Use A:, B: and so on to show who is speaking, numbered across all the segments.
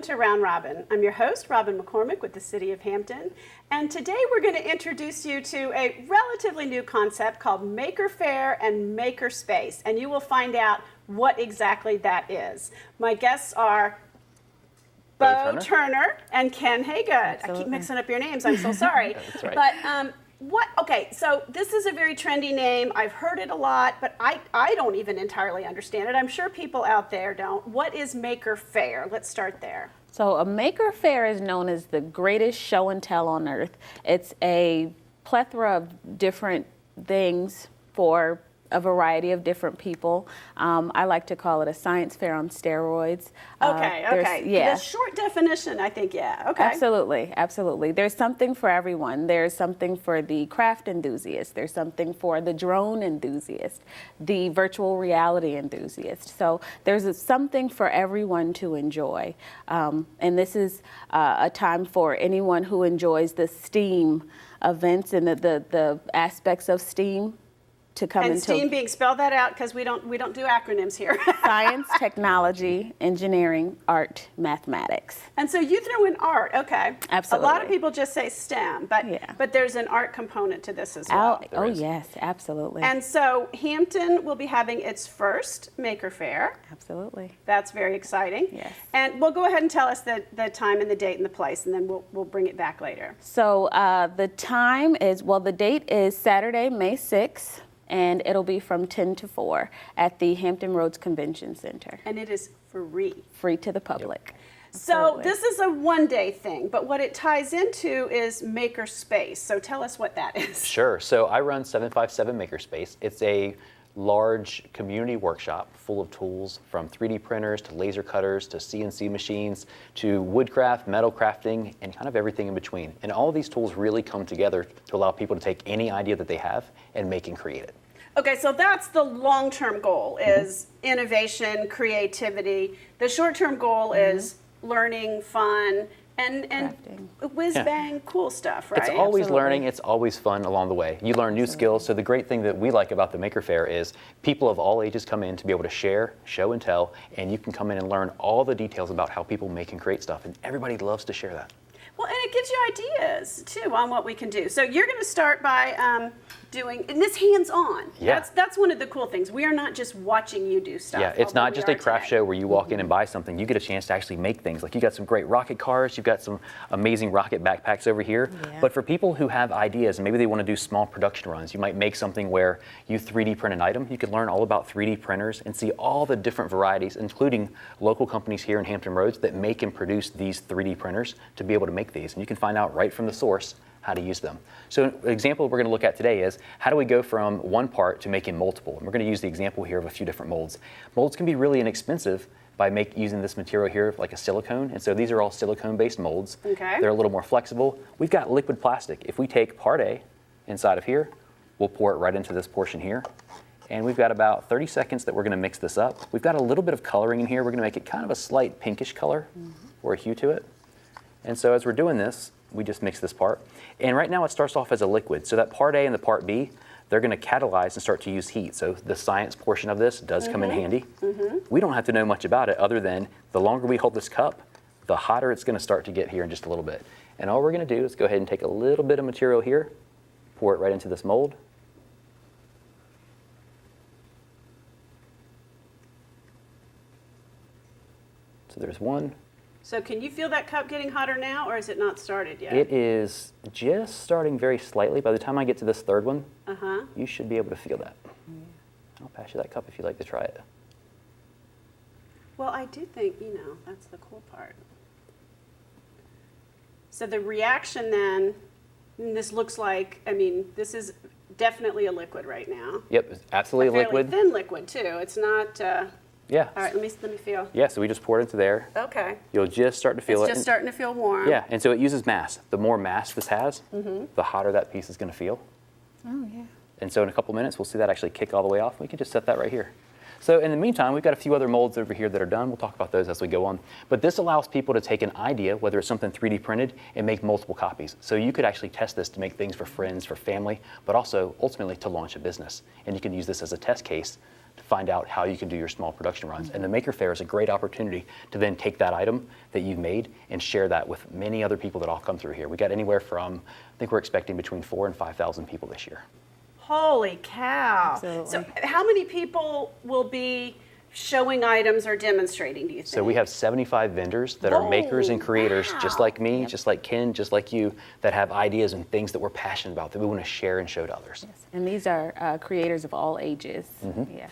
A: to Round Robin. I'm your host, Robin McCormick with the City of Hampton, and today we're going to introduce you to a relatively new concept called Maker Faire and Maker Space, and you will find out what exactly that is. My guests are Beau Turner and Ken Haygood.
B: Absolutely.
A: I keep mixing up your names, I'm so sorry.
B: That's right.
A: But okay, so this is a very trendy name. I've heard it a lot, but I don't even entirely understand it. I'm sure people out there don't. What is Maker Faire? Let's start there.
B: So a Maker Faire is known as the greatest show and tell on earth. It's a plethora of different things for a variety of different people. I like to call it a science fair on steroids.
A: Okay.
B: Yeah.
A: The short definition, I think, yeah. Okay.
B: Absolutely. There's something for everyone. There's something for the craft enthusiast. There's something for the drone enthusiast, the virtual reality enthusiast. So there's something for everyone to enjoy. And this is a time for anyone who enjoys the STEAM events and the aspects of STEAM to come
A: and
B: into
A: STEAM being, spell that out because we don't do acronyms here.
B: science, technology, engineering, art, mathematics.
A: And so you threw in art, okay.
B: Absolutely.
A: A lot of people just say STEM, but there's an art component to this as well.
B: Oh yes, absolutely.
A: And so Hampton will be having its first Maker Faire.
B: Absolutely.
A: That's very exciting.
B: Yes.
A: And we'll go ahead and tell us the time and the date and the place, and then we'll bring it back later.
B: So the time is, the date is Saturday, May 6th. And it'll be from 10 to 4 at the Hampton Roads Convention Center.
A: And it is free.
B: Free to the public.
A: So this is a one-day thing, but what it ties into is Maker Space. So tell us what that is.
C: Sure. So I run 757 Maker Space. It's a large community workshop full of tools from 3D printers to laser cutters to CNC machines to woodcraft, metal crafting, and kind of everything in between. And all of these tools really come together to allow people to take any idea that they have and make and create it.
A: Okay, so that's the long-term goal is innovation, creativity. The short-term goal is learning, fun, and whiz-bang cool stuff, right?
C: It's always learning, it's always fun along the way. You learn new skills, so the great thing that we like about the Maker Faire is people of all ages come in to be able to share, show and tell, and you can come in and learn all the details about how people make and create stuff, and everybody loves to share that.
A: Well, and it gives you ideas, too, on what we can do. So you're going to start by doing, and this hands-on.
C: Yeah.
A: That's one of the cool things. We are not just watching you do stuff.
C: Yeah, it's not just a craft show where you walk in and buy something. You get a chance to actually make things. Like you got some great rocket cars, you've got some amazing rocket backpacks over here.
B: Yeah.
C: But for people who have ideas and maybe they want to do small production runs, you might make something where you 3D print an item. You could learn all about 3D printers and see all the different varieties, including local companies here in Hampton Roads that make and produce these 3D printers to be able to make these. And you can find out right from the source how to use them. So an example we're going to look at today is how do we go from one part to making multiple? And we're going to use the example here of a few different molds. Molds can be really inexpensive by using this material here like a silicone. And so these are all silicone-based molds.
A: Okay.
C: They're a little more flexible. We've got liquid plastic. If we take part A inside of here, we'll pour it right into this portion here. And we've got about 30 seconds that we're going to mix this up. We've got a little bit of coloring in here. We're going to make it kind of a slight pinkish color or a hue to it. And so as we're doing this, we just mix this part. And right now it starts off as a liquid. So that part A and the part B, they're going to catalyze and start to use heat. So the science portion of this does come in handy. We don't have to know much about it other than the longer we hold this cup, the hotter it's going to start to get here in just a little bit. And all we're going to do is go ahead and take a little bit of material here, pour it right into this mold. So there's one.
A: So can you feel that cup getting hotter now, or is it not started yet?
C: It is just starting very slightly. By the time I get to this third one, you should be able to feel that. I'll pass you that cup if you'd like to try it.
A: Well, I do think, that's the cool part. So the reaction then, and this looks like, this is definitely a liquid right now.
C: Yep, it's absolutely
A: a fairly
C: liquid.
A: thin liquid, too. It's not...
C: Yeah.
A: All right, let me feel.
C: Yeah, so we just pour it into there.
A: Okay.
C: You'll just start to feel it.
A: It's just starting to feel warm.
C: Yeah, and so it uses mass. The more mass this has, the hotter that piece is going to feel.
B: Oh, yeah.
C: And so in a couple minutes, we'll see that actually kick all the way off. We can just set that right here. So in the meantime, we've got a few other molds over here that are done. We'll talk about those as we go on. But this allows people to take an idea, whether it's something 3D printed, and make multiple copies. So you could actually test this to make things for friends, for family, but also ultimately to launch a business. And you can use this as a test case to find out how you can do your small production runs. And the Maker Faire is a great opportunity to then take that item that you've made and share that with many other people that all come through here. We got anywhere from, I think we're expecting between 4,000 and 5,000 people this year.
A: Holy cow.
B: Absolutely.
A: So how many people will be showing items or demonstrating, do you think?
C: So we have 75 vendors that are makers and creators, just like me, just like Ken, just like you, that have ideas and things that we're passionate about that we want to share and show to others.
B: Yes. And these are creators of all ages. Yes.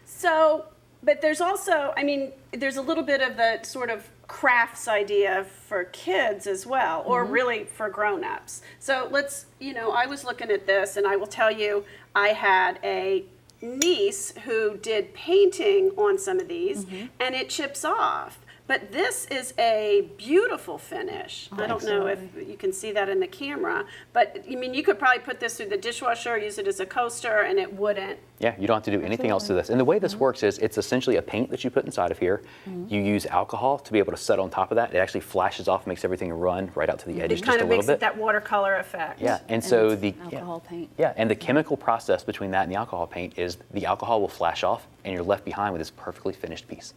A: So, but there's also, I mean, there's a little bit of the sort of crafts idea for kids as well, or really for grown-ups. So let's, I was looking at this, and I will tell you, I had a niece who did painting on some of these, and it chips off. But this is a beautiful finish. I don't know if you can see that in the camera, but I mean, you could probably put this through the dishwasher, use it as a coaster, and it wouldn't.
C: Yeah, you don't have to do anything else to this. And the way this works is it's essentially a paint that you put inside of here. You use alcohol to be able to set on top of that. It actually flashes off, makes everything run right out to the edges
A: It
C: just
A: kind
C: a
A: of
C: little
A: makes
C: bit.
A: it that watercolor effect.
C: Yeah, and so
B: it's
C: the
B: alcohol paint.
C: Yeah, and the chemical process between that and the alcohol paint is the alcohol will flash off, and you're left behind with this perfectly finished piece.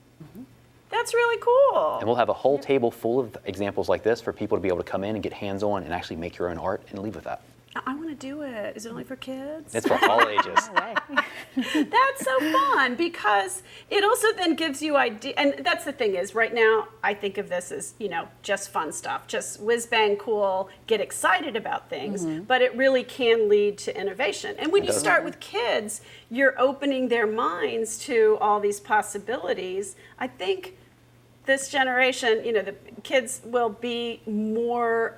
A: That's really cool.
C: And we'll have a whole table full of examples like this for people to be able to come in and get hands-on and actually make your own art and leave with that.
A: I want to do it. Is it only for kids?
C: It's for all ages.
A: That's so fun because it also then gives you idea. And that's the thing is, right now I think of this as just fun stuff, just whiz bang cool, get excited about things. But it really can lead to innovation. And when you start with kids, you're opening their minds to all these possibilities. I think this generation, the kids will be more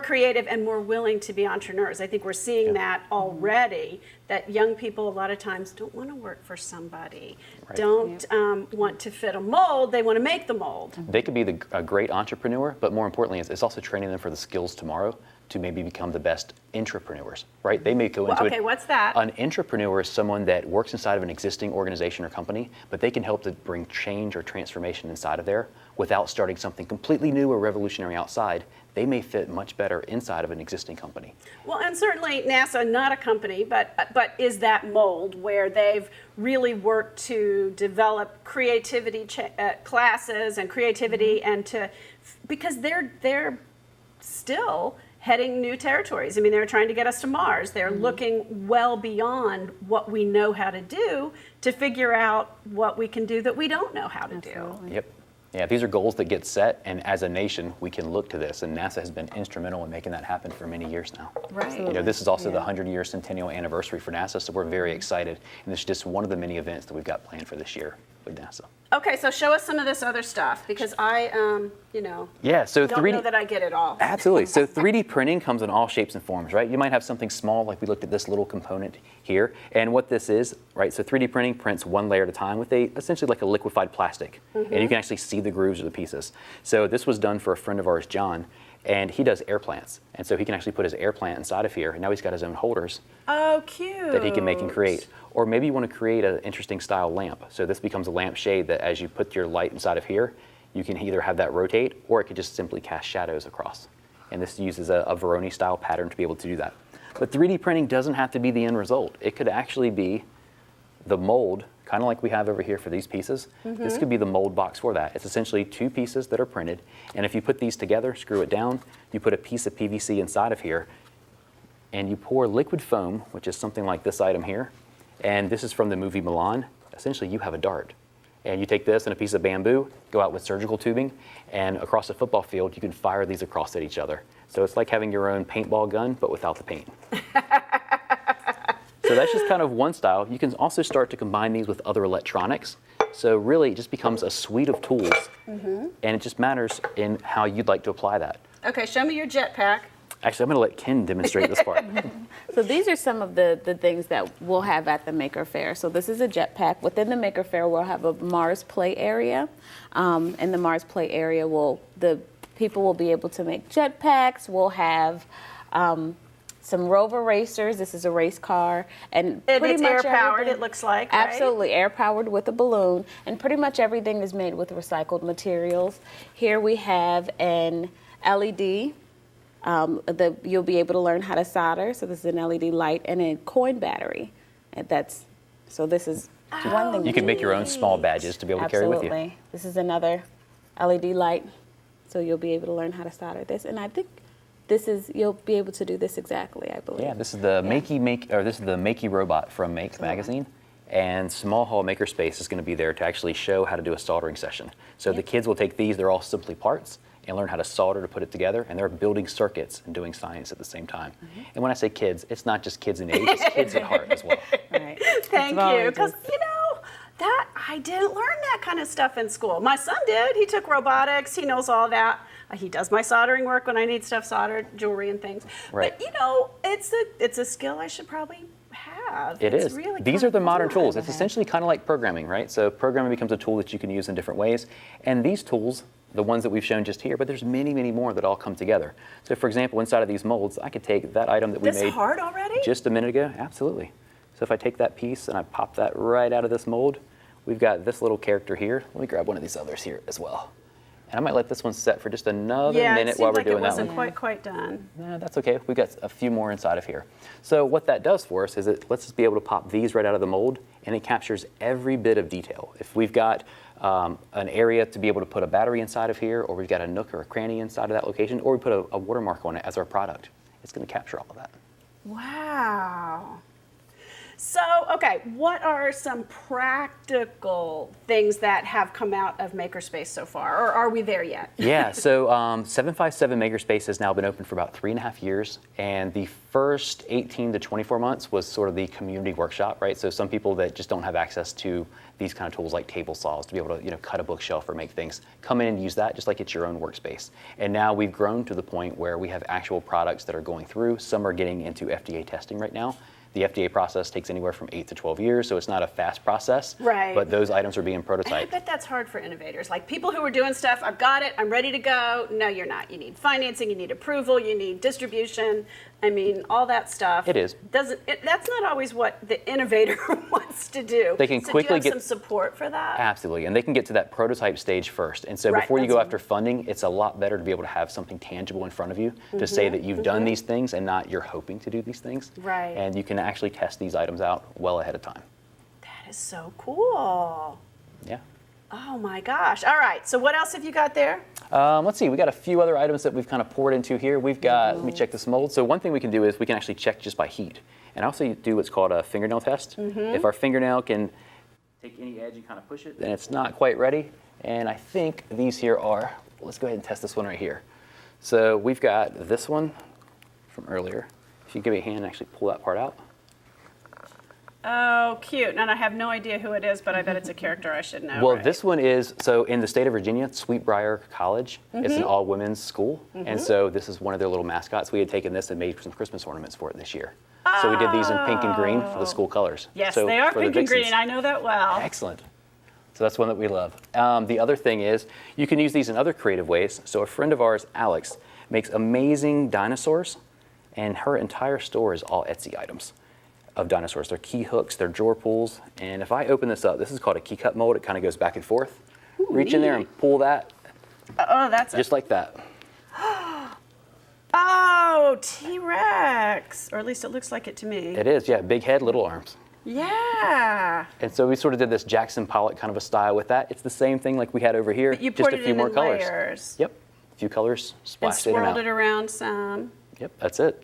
A: creative and more willing to be entrepreneurs. I think we're seeing that already, that young people a lot of times don't want to work for somebody, don't want to fit a mold, they want to make the mold.
C: They could be a great entrepreneur, but more importantly, it's also training them for the skills tomorrow to maybe become the best intrapreneurs, right? They may go into
A: okay, what's that?
C: An intrapreneur is someone that works inside of an existing organization or company, but they can help to bring change or transformation inside of there without starting something completely new or revolutionary outside. They may fit much better inside of an existing company.
A: Well, and certainly NASA, not a company, but is that mold where they've really worked to develop creativity classes and creativity, and because they're still heading new territories. I mean, they're trying to get us to Mars. They're looking well beyond what we know how to do to figure out what we can do that we don't know how to do.
C: Yep. Yeah, these are goals that get set, and as a nation, we can look to this, and NASA has been instrumental in making that happen for many years now.
A: Right.
C: This is also the 100-year centennial anniversary for NASA, so we're very excited, and it's just one of the many events that we've got planned for this year with NASA.
A: Okay, so show us some of this other stuff, because I,
C: Yeah, so
A: don't know that I get it all.
C: Absolutely. So 3D printing comes in all shapes and forms, right? You might have something small, like we looked at this little component here. And what this is, right? So 3D printing prints one layer at a time with essentially like a liquefied plastic. And you can actually see the grooves of the pieces. So this was done for a friend of ours, John, and he does air plants. And so he can actually put his air plant inside of here. And now he's got his own holders
A: Oh, cute.
C: that he can make and create. Or maybe you want to create an interesting style lamp. So this becomes a lamp shade that as you put your light inside of here, you can either have that rotate, or it could just simply cast shadows across. And this uses a Veroni style pattern to be able to do that. But 3D printing doesn't have to be the end result. It could actually be the mold, kind of like we have over here for these pieces. This could be the mold box for that. It's essentially two pieces that are printed. And if you put these together, screw it down, you put a piece of PVC inside of here, and you pour liquid foam, which is something like this item here. And this is from the movie Milan. Essentially, you have a dart. And you take this and a piece of bamboo, go out with surgical tubing, and across the football field, you can fire these across at each other. So it's like having your own paintball gun, but without the paint. So that's just kind of one style. You can also start to combine these with other electronics. So really, it just becomes a suite of tools, and it just matters in how you'd like to apply that.
A: Okay, show me your jetpack.
C: Actually, I'm going to let Ken demonstrate this part.
B: So these are some of the things that we'll have at the Maker Faire. So this is a jetpack. Within the Maker Faire, we'll have a Mars play area. In the Mars play area, the people will be able to make jetpacks. We'll have some Rover racers. This is a race car, and
A: And
B: pretty
A: it's
B: much
A: air-powered,
B: everything-
A: it looks like, right?
B: Absolutely, air-powered with a balloon, and pretty much everything is made with recycled materials. Here we have an LED. You'll be able to learn how to solder. So this is an LED light and a coin battery. And so this is one thing.
C: You can make your own small badges to be able to carry with you.
B: Absolutely. This is another LED light. So you'll be able to learn how to solder this. And I think you'll be able to do this exactly, I believe.
C: Yeah, this is the this is the Makey robot from Make magazine. And Small Hall Makerspace is going to be there to actually show how to do a soldering session. So the kids will take these, they're all simply parts, and learn how to solder to put it together, and they're building circuits and doing science at the same time. And when I say kids, it's not just kids in age, it's kids at heart as well.
B: Right.
A: Thank
B: It's all
A: you, because
B: ages.
A: that I didn't learn that kind of stuff in school. My son did. He took robotics. He knows all that. He does my soldering work when I need stuff soldered, jewelry and things.
C: Right.
A: But it's a skill I should probably have.
C: It's
A: Really
C: These
A: kind
C: are the
A: of
C: modern
A: fun.
C: tools. It's essentially kind of like programming, right? So programming becomes a tool that you can use in different ways. And these tools, the ones that we've shown just here, but there's many, many more that all come together. So for example, inside of these molds, I could take that item that we
A: This
C: made
A: hard already?
C: just a minute ago. Absolutely. So if I take that piece and I pop that right out of this mold, we've got this little character here. Let me grab one of these others here as well. And I might let this one set for just another minute while we're doing
A: it
C: that one.
A: wasn't quite done.
C: No, that's okay. We've got a few more inside of here. So what that does for us is it lets us be able to pop these right out of the mold, and it captures every bit of detail. If we've got an area to be able to put a battery inside of here, or we've got a nook or a cranny inside of that location, or we put a watermark on it as our product, it's going to capture all of that.
A: Wow. So, okay, what are some practical things that have come out of Makerspace so far, or are we there yet?
C: Yeah, so 757 Makerspace has now been open for about 3.5 years, and the first 18 to 24 months was sort of the community workshop, right? So some people that just don't have access to these kind of tools like table saws to be able to cut a bookshelf or make things, come in and use that just like it's your own workspace. And now we've grown to the point where we have actual products that are going through. Some are getting into FDA testing right now. The FDA process takes anywhere from 8 to 12 years, so it's not a fast process.
A: Right.
C: But those items are being
A: I
C: prototyped.
A: bet that's hard for innovators. Like people who are doing stuff, I've got it, I'm ready to go. No, you're not. You need financing, you need approval, you need distribution. I mean, all that stuff.
C: It is.
A: That's not always what the innovator wants to do.
C: They can
A: so
C: quickly
A: do you have
C: get
A: some support for that?
C: Absolutely, and they can get to that prototype stage first. And so
A: Right,
C: before you
A: that's
C: go
A: what-
C: after funding, it's a lot better to be able to have something tangible in front of you to say that you've done these things and not you're hoping to do these things.
A: Right.
C: And you can actually test these items out well ahead of time.
A: That is so cool.
C: Yeah.
A: Oh my gosh. All right, so what else have you got there?
C: Let's see, we got a few other items that we've kind of poured into here. We've got, let me check this mold. So one thing we can do is we can actually check just by heat. And also do what's called a fingernail test. If our fingernail can take any edge and kind of push it, then it's not quite ready. And I think these here are, let's go ahead and test this one right here. So we've got this one from earlier. If you give me a hand and actually pull that part out.
A: Oh, cute. And I have no idea who it is, but I bet it's a character I should know.
C: Well,
A: right?
C: this one is, so in the state of Virginia, Sweetbriar College. It's an all-women's school. And so this is one of their little mascots. We had taken this and made some Christmas ornaments for it this year. So we did these in pink and green for the school colors.
A: Yes,
C: So
A: they are
C: for the
A: pink and
C: Vixens.
A: green. I know that well.
C: Excellent. So that's one that we love. The other thing is you can use these in other creative ways. So a friend of ours, Alex, makes amazing dinosaurs, and her entire store is all Etsy items of dinosaurs. They're key hooks, they're drawer pulls, and if I open this up, this is called a key cut mold. It kind of goes back and forth. Reach in there and pull that
A: Oh, that's
C: just like that.
A: Oh, T-Rex. Or at least it looks like it to me.
C: It is, yeah, big head, little arms.
A: Yeah.
C: And so we sort of did this Jackson Pollock kind of a style with that. It's the same thing like we had over here,
A: You
C: just
A: poured
C: a
A: it
C: few
A: in
C: more
A: in
C: colors.
A: layers.
C: Yep, a few colors
A: And
C: splashed in and
A: swirled
C: out.
A: it around some.
C: Yep, that's it.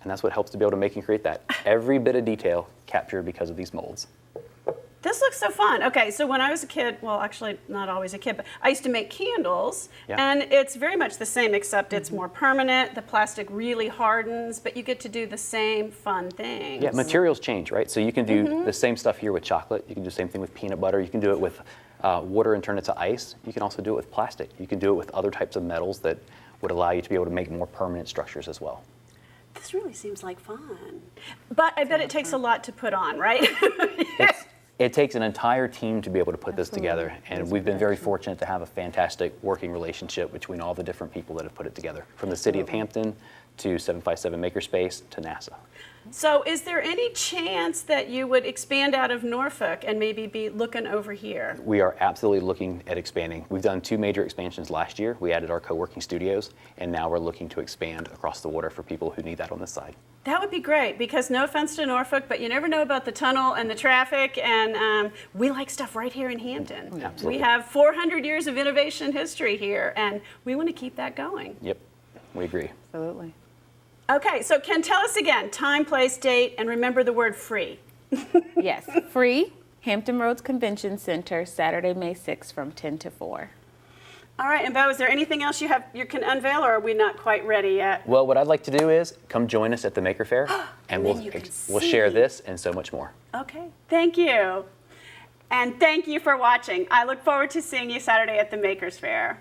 C: And that's what helps to be able to make and create that. Every bit of detail captured because of these molds.
A: This looks so fun. Okay, so when I was a kid, well, actually not always a kid, but I used to make candles,
C: Yeah.
A: and it's very much the same, except it's more permanent. The plastic really hardens, but you get to do the same fun things.
C: Yeah, materials change, right? So you can do the same stuff here with chocolate. You can do the same thing with peanut butter. You can do it with water and turn it to ice. You can also do it with plastic. You can do it with other types of metals that would allow you to be able to make more permanent structures as well.
A: This really seems like fun. But I bet it takes a lot to put on, right?
C: It takes an entire team to be able to put this together, and we've been very fortunate to have a fantastic working relationship between all the different people that have put it together, from the city of Hampton to 757 Makerspace to NASA.
A: So is there any chance that you would expand out of Norfolk and maybe be looking over here?
C: We are absolutely looking at expanding. We've done 2 major expansions last year. We added our co-working studios, and now we're looking to expand across the water for people who need that on this side.
A: That would be great, because no offense to Norfolk, but you never know about the tunnel and the traffic, and we like stuff right here in Hampton.
C: Absolutely.
A: We have 400 years of innovation history here, and we want to keep that going.
C: Yep, we agree.
B: Absolutely.
A: Okay, so Ken, tell us again, time, place, date, and remember the word free.
B: Yes, free, Hampton Roads Convention Center, Saturday, May 6th from 10 to 4.
A: All right, and Beau, is there anything else you can unveil, or are we not quite ready yet?
C: Well, what I'd like to do is come join us at the Maker Faire, and
A: then
C: we'll
A: you can
C: share
A: see.
C: this and so much more.
A: Okay, thank you. And thank you for watching. I look forward to seeing you Saturday at the Maker's Faire.